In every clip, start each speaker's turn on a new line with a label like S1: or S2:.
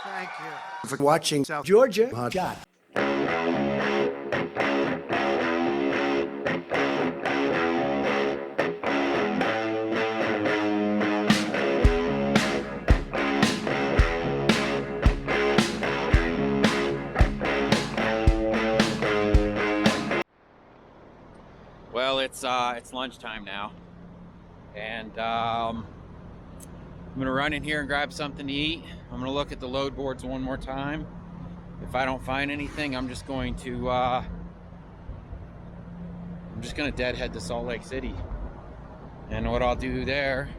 S1: Thank you for watching South Georgia Hot Shot.
S2: Well, it's lunchtime now, and I'm gonna run in here and grab something to eat. I'm gonna look at the load boards one more time. If I don't find anything, I'm just going to deadhead to Salt Lake City. And what I'll do there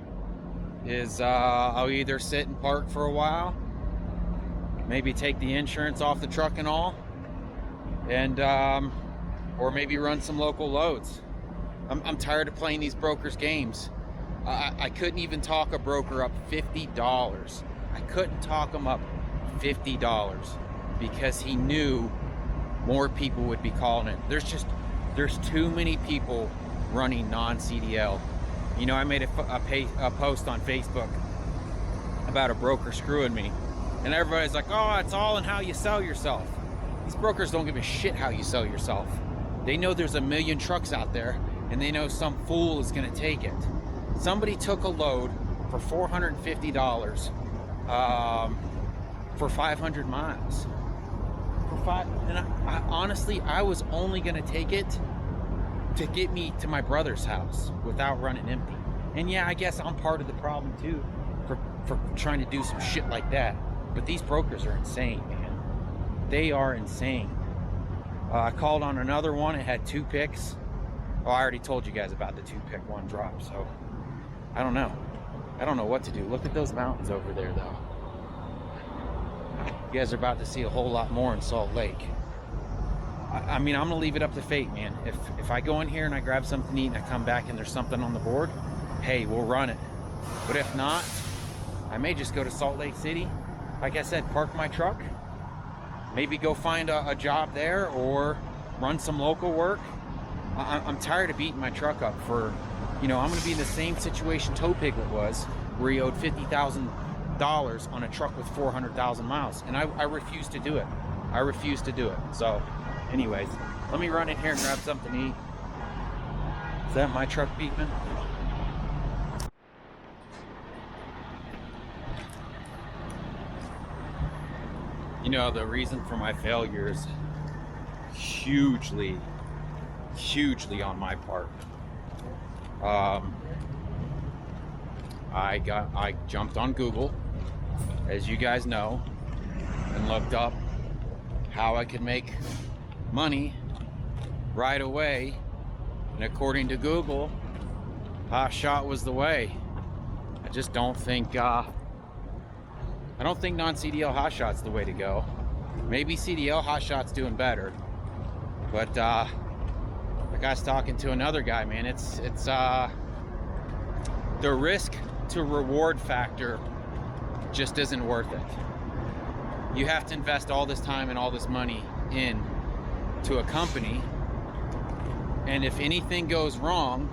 S2: is I'll either sit and park for a while, maybe take the insurance off the truck and all, and or maybe run some local loads. I'm tired of playing these brokers games. I couldn't even talk a broker up $50. I couldn't talk him up $50 because he knew more people would be calling it. There's too many people running non-CDL. You know, I made a post on Facebook about a broker screwing me, and everybody's like, oh, it's all in how you sell yourself. These brokers don't give a shit how you sell yourself. They know there's a million trucks out there, and they know some fool is gonna take it. Somebody took a load for $450 for 500 miles. And I honestly, I was only gonna take it to get me to my brother's house without running empty. And yeah, I guess I'm part of the problem too for trying to do some shit like that. But these brokers are insane, man. They are insane. I called on another one. It had 2 picks. Oh, I already told you guys about the 2-pick 1 drop, so I don't know. I don't know what to do. Look at those mountains over there, though. You guys are about to see a whole lot more in Salt Lake. I mean, I'm gonna leave it up to fate, man. If I go in here and I grab something to eat and I come back and there's something on the board, hey, we'll run it. But if not, I may just go to Salt Lake City. Like I said, park my truck, maybe go find a job there or run some local work. I'm tired of beating my truck up for, you know, I'm going to be in the same situation Toe Piglet was, where he owed $50,000 on a truck with 400,000 miles. And I refuse to do it. I refuse to do it. So anyways, let me run in here and grab something to eat. Is that my truck beeping? You know, the reason for my failures hugely on my part. I jumped on Google, as you guys know, and looked up how I could make money right away. And according to Google, Hot Shot was the way. I just don't think I don't think non-CDL Hot Shot's the way to go. Maybe CDL Hot Shot's doing better, but the guy's talking to another guy, man. It's the risk to reward factor just isn't worth it. You have to invest all this time and all this money in to a company, and if anything goes wrong,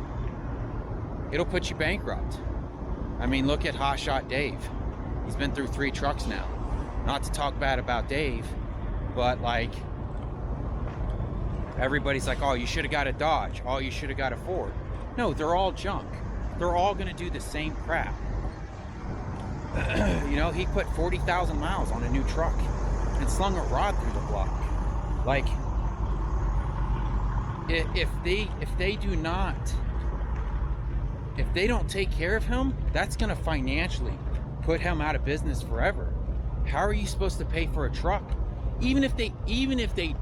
S2: it'll put you bankrupt. I mean, look at Hot Shot Dave. He's been through 3 trucks now. Not to talk bad about Dave, but like, everybody's like, oh, you should have got a Dodge. Oh, you should have got a Ford. No, they're all junk. They're all gonna do the same crap. You know, he put 40,000 miles on a new truck and slung a rod through the block. Like, if they don't take care of him, that's gonna financially put him out of business forever. How are you supposed to pay for a truck? Even if they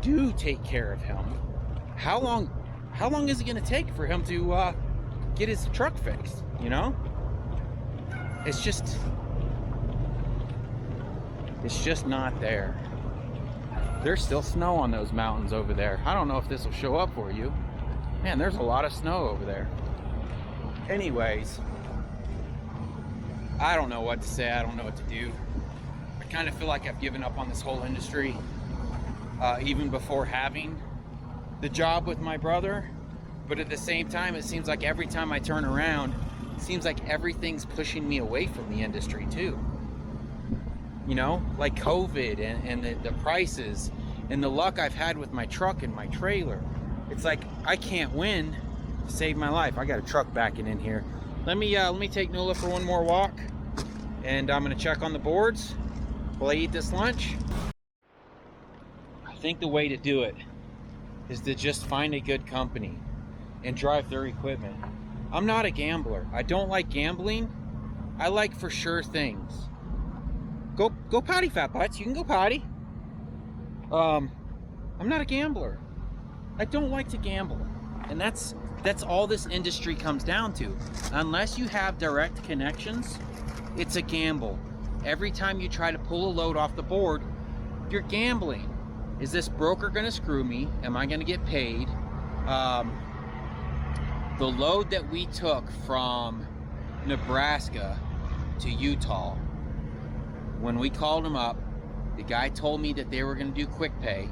S2: do take care of him, how long is it gonna take for him to get his truck fixed? You know, it's just not there. There's still snow on those mountains over there. I don't know if this will show up for you. Man, there's a lot of snow over there. Anyways, I don't know what to say. I don't know what to do. I kind of feel like I've given up on this whole industry, even before having the job with my brother. But at the same time, it seems like every time I turn around, it seems like everything's pushing me away from the industry too. you know, like COVID and the prices and the luck I've had with my truck and my trailer. It's like I can't win to save my life. I got a truck backing in here. Let me take Nola for one more walk, and I'm gonna check on the boards while I eat this lunch. I think the way to do it is to just find a good company and drive their equipment. I'm not a gambler. I don't like gambling. I like for sure things. Go potty, fat butts. You can go potty. I'm not a gambler. I don't like to gamble. And that's all this industry comes down to. Unless you have direct connections, it's a gamble. Every time you try to pull a load off the board, you're gambling. Is this broker gonna screw me? Am I gonna get paid? The load that we took from Nebraska to Utah, when we called him up, the guy told me that they were gonna do quick pay.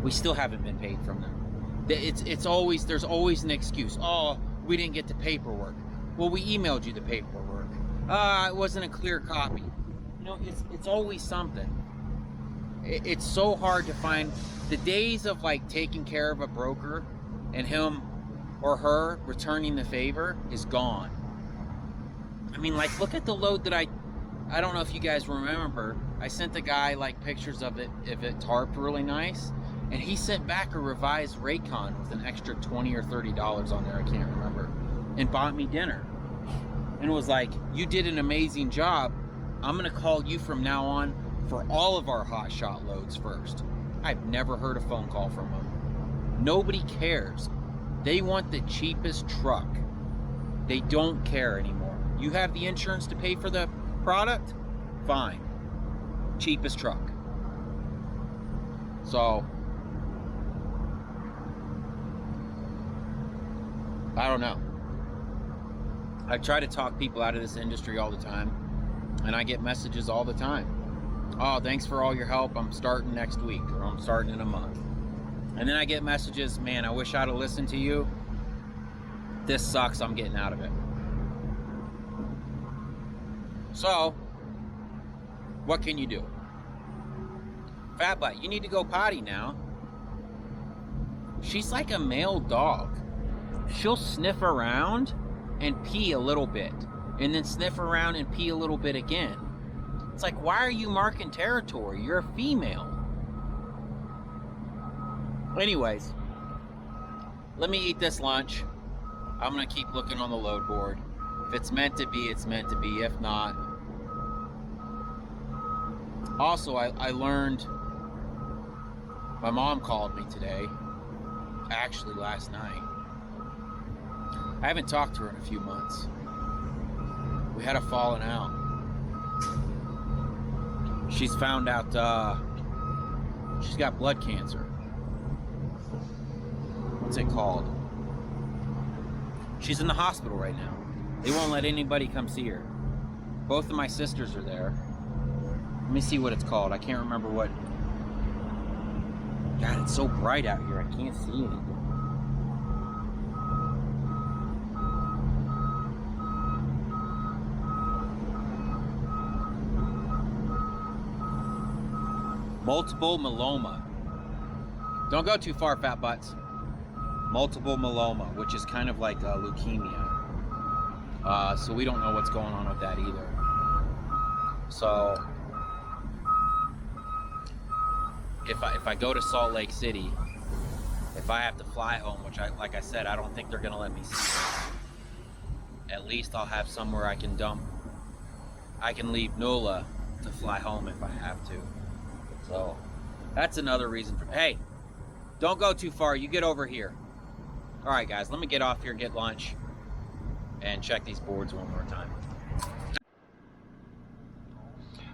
S2: We still haven't been paid from them. There's always an excuse. Oh, we didn't get the paperwork. Well, we emailed you the paperwork. It wasn't a clear copy. You know, it's always something. It's so hard to find. The days of like taking care of a broker and him or her returning the favor is gone. I mean, like, look at the load that I don't know if you guys remember, I sent the guy like pictures of it tarped really nice, and he sent back a revised Raycon with an extra $20 or $30 on there, I can't remember, and bought me dinner. And it was like, you did an amazing job. I'm gonna call you from now on for all of our hot shot loads first. I've never heard a phone call from them. Nobody cares. They want the cheapest truck. They don't care anymore. You have the insurance to pay for the product? Fine. Cheapest truck. So, I don't know. I try to talk people out of this industry all the time, and I get messages all the time. Oh, thanks for all your help. I'm starting next week, or I'm starting in a month. And then I get messages, man, I wish I'd have listened to you. This sucks, I'm getting out of it. So, what can you do? Fat butt, you need to go potty now. She's like a male dog. She'll sniff around and pee a little bit, and then sniff around and pee a little bit again. It's like, why are you marking territory? You're a female. Anyways, let me eat this lunch. I'm gonna keep looking on the load board. If it's meant to be, it's meant to be. If not, also I learned, my mom called me today, actually last night. I haven't talked to her in a few months. We had a falling out. She's found out she's got blood cancer. What's it called? She's in the hospital right now. They won't let anybody come see her. Both of my sisters are there. Let me see what it's called. I can't remember what. God, it's so bright out here. I can't see anything. Multiple myeloma. Don't go too far, fat butts. Multiple myeloma, which is kind of like leukemia. So we don't know what's going on with that either. So if I go to Salt Lake City, if I have to fly home, which like I said, I don't think they're gonna let me see it, at least I'll have somewhere I can dump. I can leave NOLA to fly home if I have to. So that's another reason for, hey, don't go too far, you get over here. All right, guys, let me get off here, get lunch, and check these boards one more time.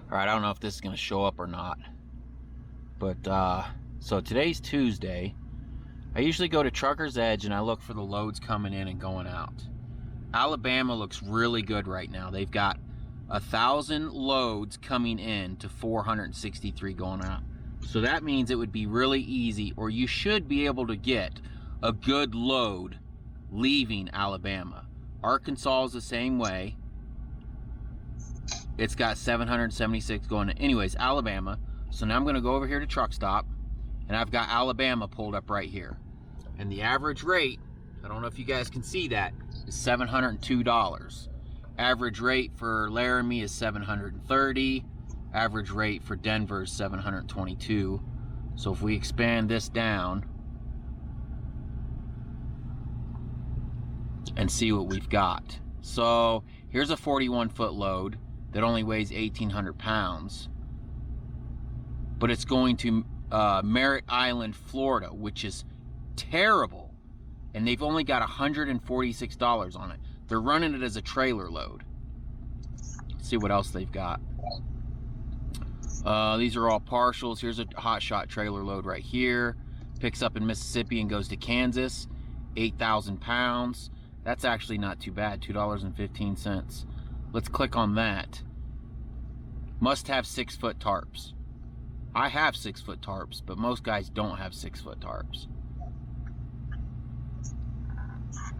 S2: All right, I don't know if this is gonna show up or not, but so today's Tuesday. I usually go to Trucker's Edge and I look for the loads coming in and going out. Alabama looks really good right now. They've got 1,000 loads coming in to 463 going out. So that means it would be really easy, or you should be able to get a good load leaving Alabama. Arkansas is the same way. it's got 776 going to, anyways, Alabama. So now I'm going to go over here to truck stop, and I've got Alabama pulled up right here. And the average rate, I don't know if you guys can see that, is $702. Average rate for Laramie is $730. Average rate for Denver is $722. So if we expand this down and see what we've got. So here's a 41-foot load that only weighs 1,800 pounds. But it's going to Merritt Island, Florida, which is terrible. And they've only got $146 on it. They're running it as a trailer load. Let's see what else they've got. These are all partials. Here's a hot shot trailer load right here. Picks up in Mississippi and goes to Kansas. 8,000 pounds. That's actually not too bad. $2.15. Let's click on that. Must have 6-foot tarps. I have 6-foot tarps, but most guys don't have 6-foot tarps.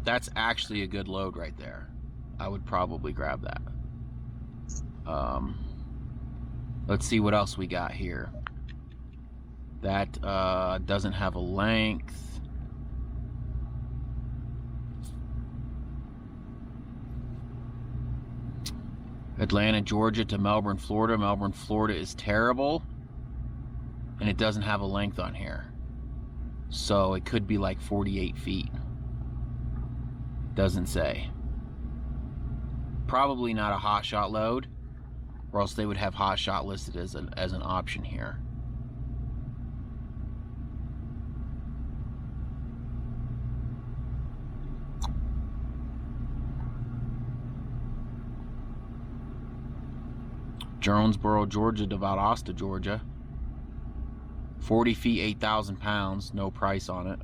S2: That's actually a good load right there. I would probably grab that. Let's see what else we got here. That doesn't have a length. Atlanta, Georgia to Melbourne, Florida. Melbourne, Florida is terrible. And it doesn't have a length on here. So it could be like 48 feet. Doesn't say. Probably not a hot shot load, or else they would have hot shot listed as an option here. Jonesboro, Georgia to Valdosta, Georgia. 40 feet, 8,000 pounds, no price on it.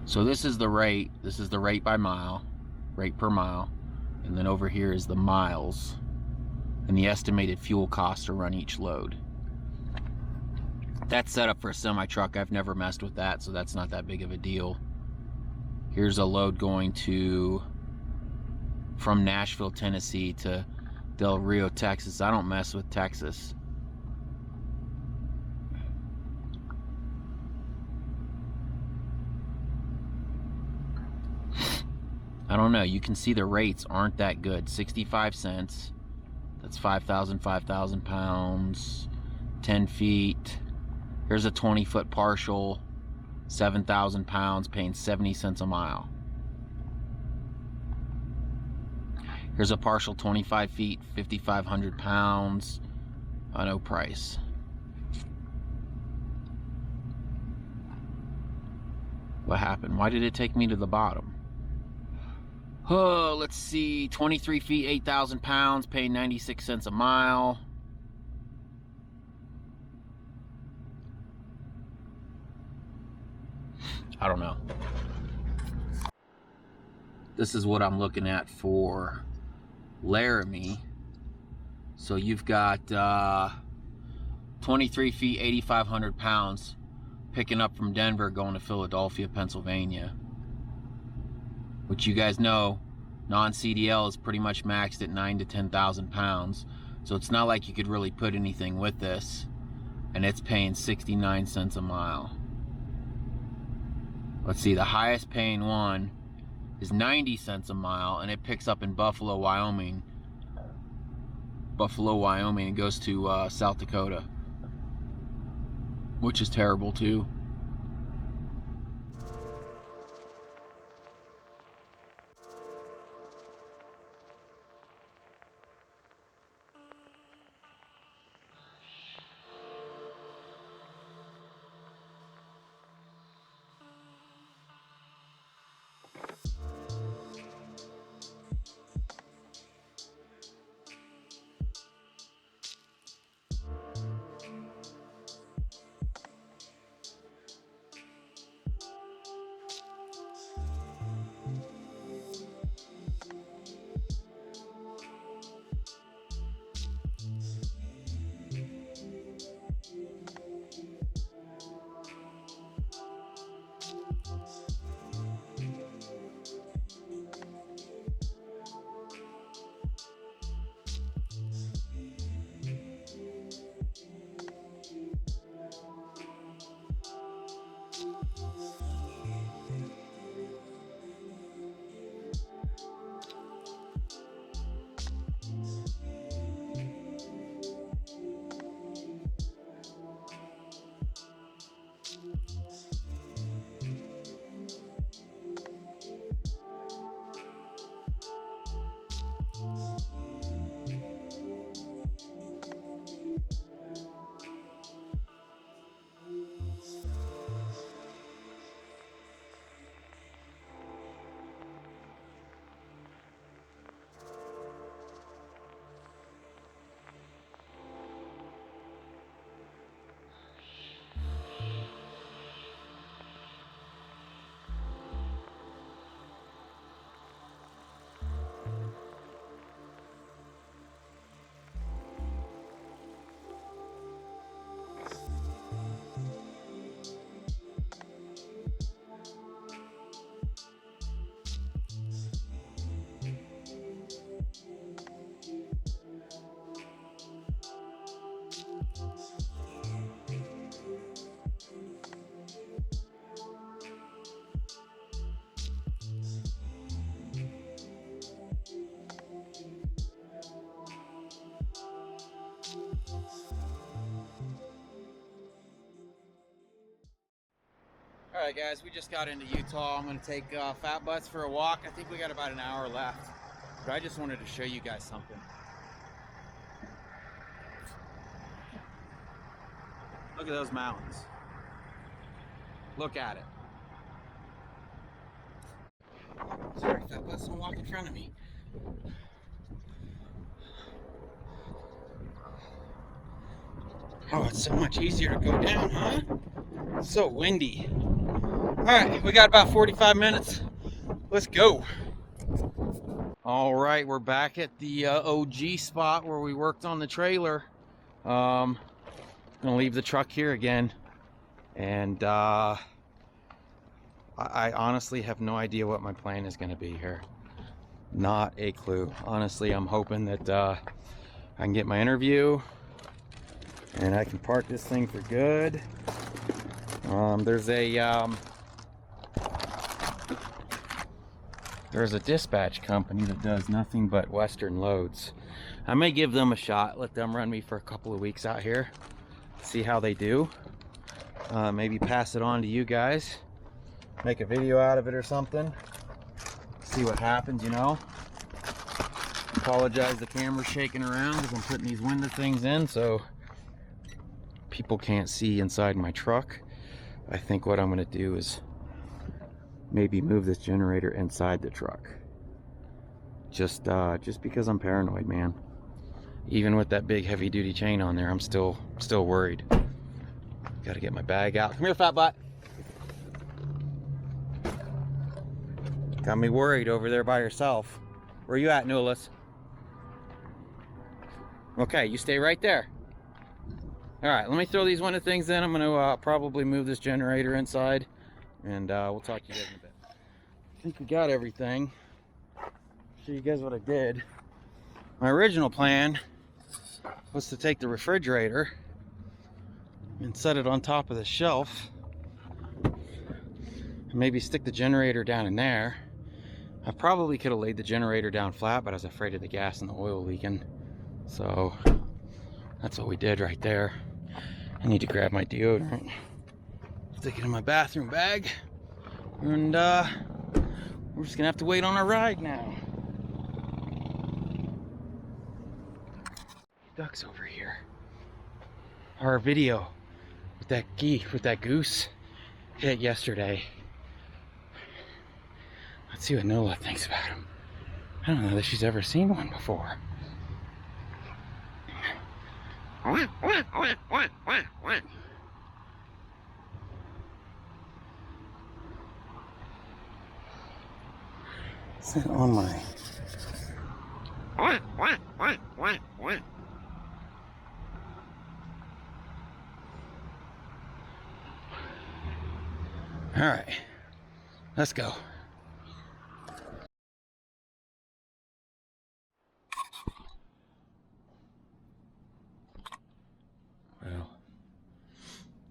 S2: So this is the rate. This is the rate by mile, rate per mile. And then over here is the miles and the estimated fuel cost to run each load. That's set up for a semi-truck. I've never messed with that, so that's not that big of a deal. Here's a load going from Nashville, Tennessee to Del Rio, Texas. I don't mess with Texas. I don't know. You can see the rates aren't that good. 65 cents. That's 5,000 pounds. 10 feet. Here's a 20-foot partial. 7,000 pounds, paying 70 cents a mile. Here's a partial 25 feet, 5,500 pounds. No price. What happened? Why did it take me to the bottom? Oh, let's see. 23 feet, 8,000 pounds, paying 96 cents a mile. I don't know. This is what I'm looking at for Laramie. So you've got 23 feet, 8,500 pounds, picking up from Denver, going to Philadelphia, Pennsylvania. Which you guys know, non-CDL is pretty much maxed at 9,000 to 10,000 pounds. So it's not like you could really put anything with this. And it's paying 69 cents a mile. Let's see, the highest paying one is 90 cents a mile, and it picks up in Buffalo, Wyoming. Buffalo, Wyoming, and goes to South Dakota, which is terrible too. All right, guys, we just got into Utah. I'm going to take Fat Butts for a walk. I think we got about an hour left, but I just wanted to show you guys something. Look at those mountains. Look at it. Sorry, Fat Butts, don't walk in front of me. Oh, it's so much easier to go down, huh? It's so windy. All right, we got about 45 minutes. Let's go. All right, we're back at the OG spot where we worked on the trailer. Gonna leave the truck here again, and I honestly have no idea what my plan is gonna be here. Not a clue. Honestly, I'm hoping that I can get my interview and I can park this thing for good. There's a dispatch company that does nothing but Western loads. I may give them a shot, let them run me for a couple of weeks out here, see how they do. Maybe pass it on to you guys, make a video out of it or something, see what happens, you know. Apologize, the camera's shaking around because I'm putting these window things in so people can't see inside my truck. I think what I'm going to do is maybe move this generator inside the truck. Just because I'm paranoid, man. Even with that big heavy duty chain on there, I'm still worried. Got to get my bag out. Come here, Fat Butt. Got me worried over there by yourself. Where you at, Nulis? Okay, you stay right there. All right, let me throw these window things in. I'm going to probably move this generator inside, and we'll talk to you guys in a bit. I think we got everything. Show you guys what I did. My original plan was to take the refrigerator and set it on top of the shelf, and maybe stick the generator down in there. I probably could have laid the generator down flat, but I was afraid of the gas and the oil leaking. So that's what we did right there. I need to grab my deodorant, stick it in my bathroom bag, and we're just gonna have to wait on our ride now. Ducks over here. Our video with that goose hit yesterday. Let's see what Nola thinks about him. I don't know that she's ever seen one before. Sit on my... All right, let's go. Well,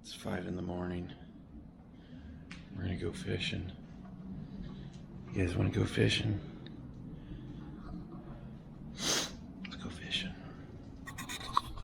S2: it's 5 in the morning. We're gonna go fishing. You guys wanna go fishing?